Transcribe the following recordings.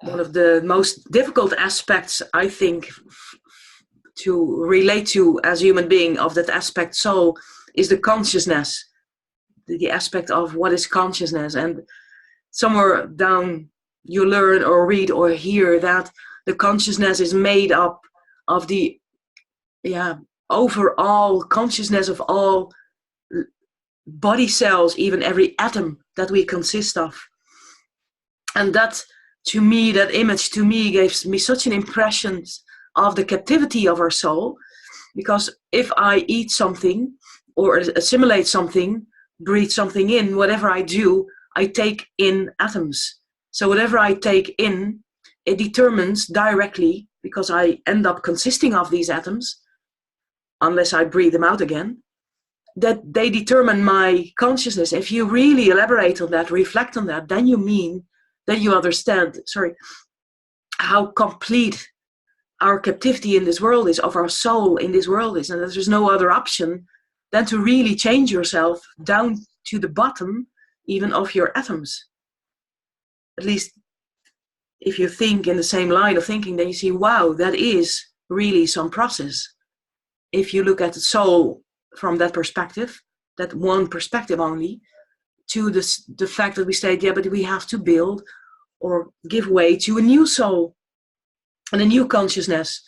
One of the most difficult aspects, I think, to relate to as a human being of that aspect soul is the consciousness, the aspect of what is consciousness. And somewhere down you learn or read or hear that the consciousness is made up of the overall consciousness of all body cells, even every atom that we consist of. And that, to me, that image to me gives me such an impression of the captivity of our soul, because if I eat something or assimilate something, breathe something in, whatever I do, I take in atoms. So whatever I take in, it determines directly, because I end up consisting of these atoms, unless I breathe them out again, that they determine my consciousness. If you really elaborate on that, reflect on that, then you understand, how complete our captivity in this world is, of our soul in this world is, and that there's no other option than to really change yourself down to the bottom even of your atoms. At least if you think in the same line of thinking, then you see, wow, that is really some process. If you look at the soul from that perspective, that one perspective only, to the fact that we say, yeah, but we have to build or give way to a new soul and a new consciousness.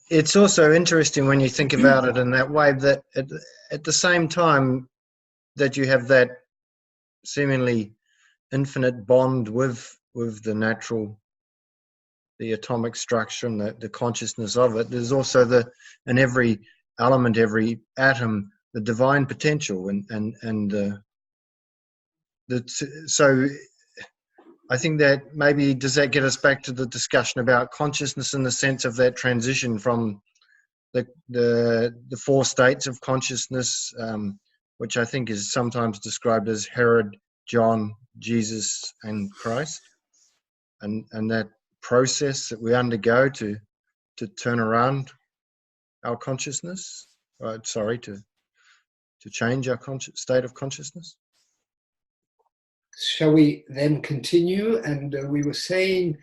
It's also interesting when you think about it in that way, that at the same time that you have that seemingly infinite bond with the natural, the atomic structure and the consciousness of it, there's also in every element, every atom, the divine potential, so I think that maybe, does that get us back to the discussion about consciousness in the sense of that transition from the four states of consciousness, which I think is sometimes described as Herod, John, Jesus, and Christ, and that process that we undergo to turn around our consciousness, to change our state of consciousness. Shall we then continue? And we were saying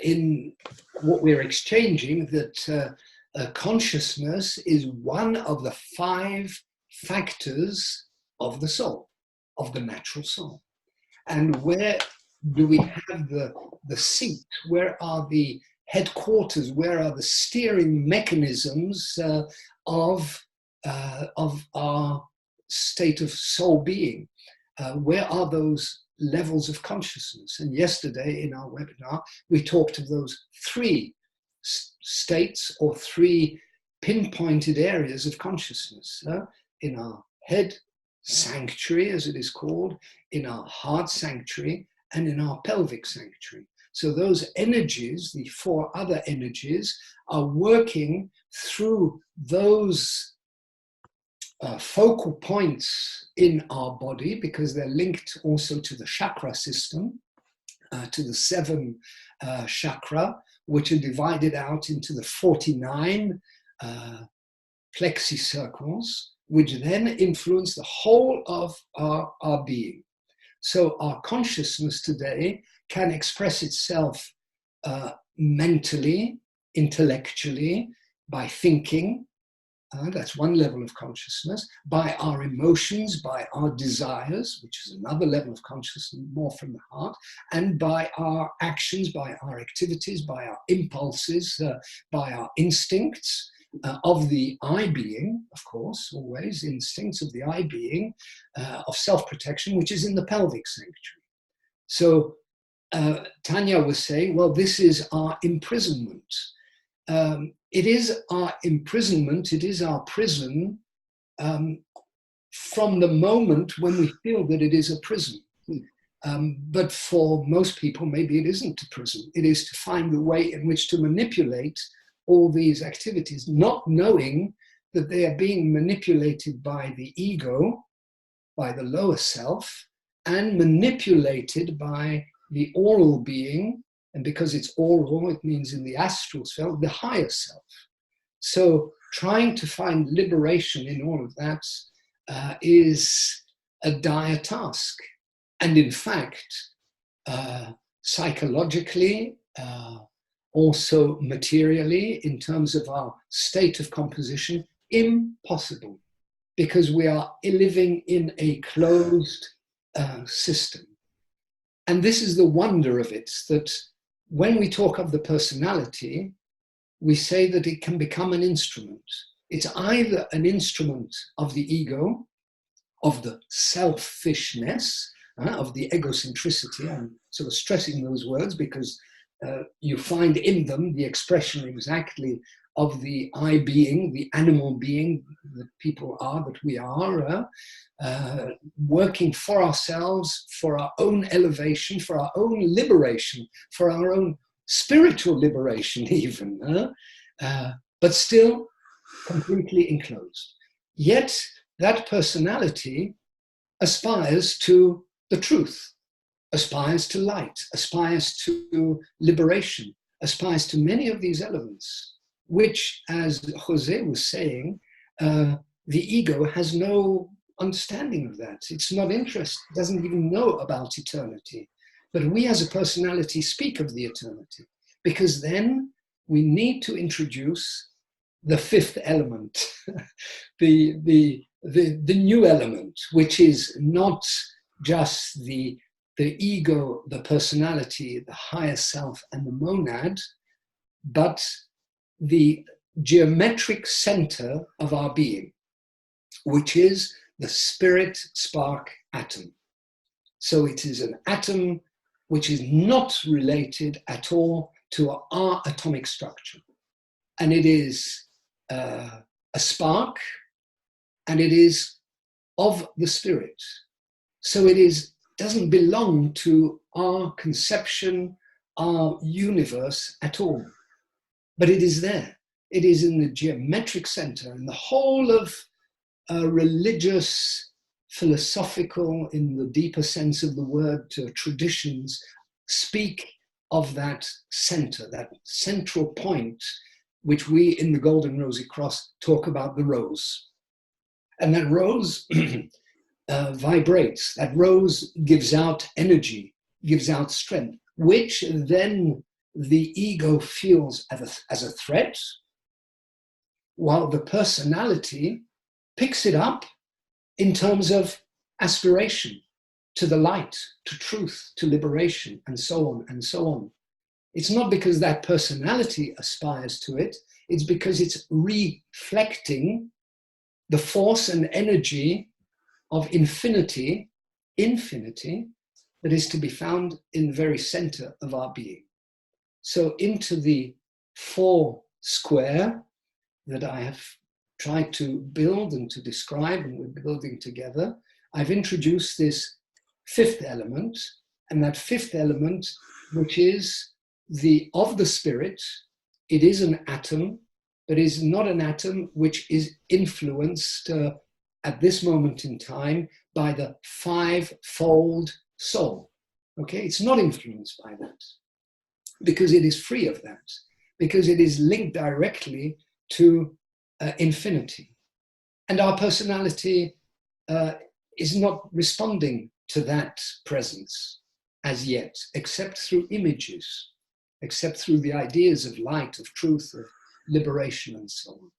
in what we're exchanging that consciousness is one of the 5 factors of the soul, of the natural soul. And where do we have the seat? Where are the headquarters? Where are the steering mechanisms of our state of soul being? Where are those levels of consciousness? And yesterday in our webinar, we talked of those 3 states or 3 pinpointed areas of consciousness. In our head sanctuary, as it is called, in our heart sanctuary, and in our pelvic sanctuary. So those energies, the 4 other energies, are working through those focal points in our body, because they're linked also to the chakra system, to the 7 chakra, which are divided out into the 49 plexi circles, which then influence the whole of our being. So our consciousness today can express itself mentally, intellectually, by thinking. That's one level of consciousness. By our emotions, by our desires, which is another level of consciousness, more from the heart, and by our actions, by our activities, by our impulses, by our instincts of the I being, of course, always instincts of the I being, of self-protection, which is in the pelvic sanctuary. So Tanya was saying, well, this is our imprisonment. It is our imprisonment, it is our prison from the moment when we feel that it is a prison. But for most people, maybe it isn't a prison. It is to find a way in which to manipulate all these activities, not knowing that they are being manipulated by the ego, by the lower self, and manipulated by the oral being. And because it's oral, it means in the astral self, the higher self. So trying to find liberation in all of that is a dire task. And in fact, psychologically, also materially, in terms of our state of composition, impossible, because we are living in a closed system. And this is the wonder of it, that when we talk of the personality, we say that it can become an instrument. It's either an instrument of the ego, of the selfishness, of the egocentricity. I'm sort of stressing those words because you find in them the expression exactly of the I being, the animal being that people are, that we are, working for ourselves, for our own elevation, for our own liberation, for our own spiritual liberation even, but still completely enclosed. Yet that personality aspires to the truth, aspires to light, aspires to liberation, aspires to many of these elements, which, as Jose was saying, the ego has no understanding of that. It's not interested, doesn't even know about eternity. But we as a personality speak of the eternity, because then we need to introduce the fifth element, the new element, which is not just the ego, the personality, the higher self, and the monad, but the geometric center of our being, which is the spirit spark atom. So it is an atom which is not related at all to our atomic structure. And it is a spark, and it is of the spirit. So it doesn't belong to our conception, our universe at all. But it is there. It is in the geometric center, and the whole of religious, philosophical, in the deeper sense of the word, traditions speak of that center, that central point, which we in the Golden Rosy Cross talk about the rose. And that rose vibrates, that rose gives out energy, gives out strength, which then the ego feels as a threat, while the personality picks it up in terms of aspiration to the light, to truth, to liberation, and so on and so on. It's not because that personality aspires to it, it's because it's reflecting the force and energy of infinity that is to be found in the very center of our being. So into the four square that I have tried to build and to describe, and we're building together, I've introduced this fifth element, and that fifth element, which is of the spirit. It is an atom, but is not an atom which is influenced at this moment in time by the five-fold soul. Okay, it's not influenced by that, because it is free of that, because it is linked directly to infinity. And our personality is not responding to that presence as yet, except through images, except through the ideas of light, of truth, of liberation, and so on.